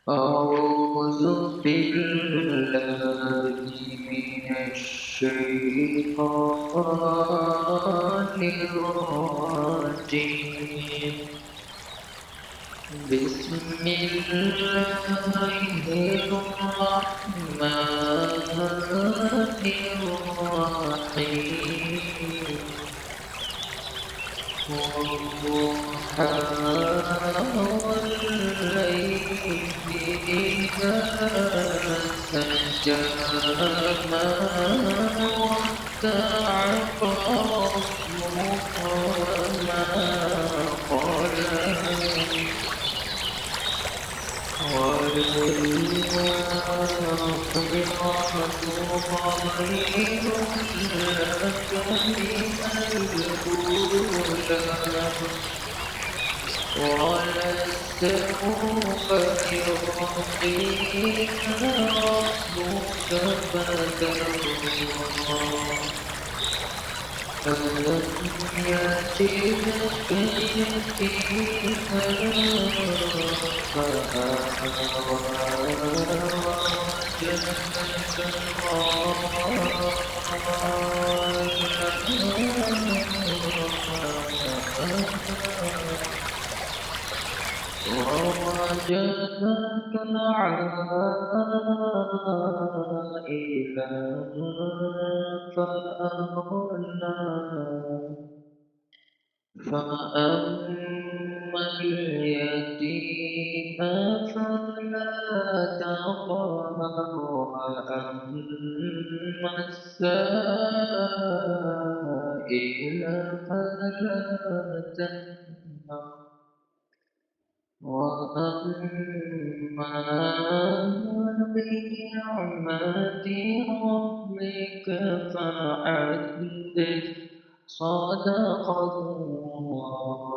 أعوذ بالله من الشيطان الرجيم. بسم الله الرحمن الرحيم. والضحى والليل إذا سجى ما ودعك ربك وما قلى وللآخرة خير لك من الأولى ولسوف يعطيك ربك فترضى ألم يجدك يتيما ووجدك عائلا فأغنى فأما اليتيم فلا تقهر وأما السائل فلا تنهر وأما بنعمة ربك فحدث صدق الله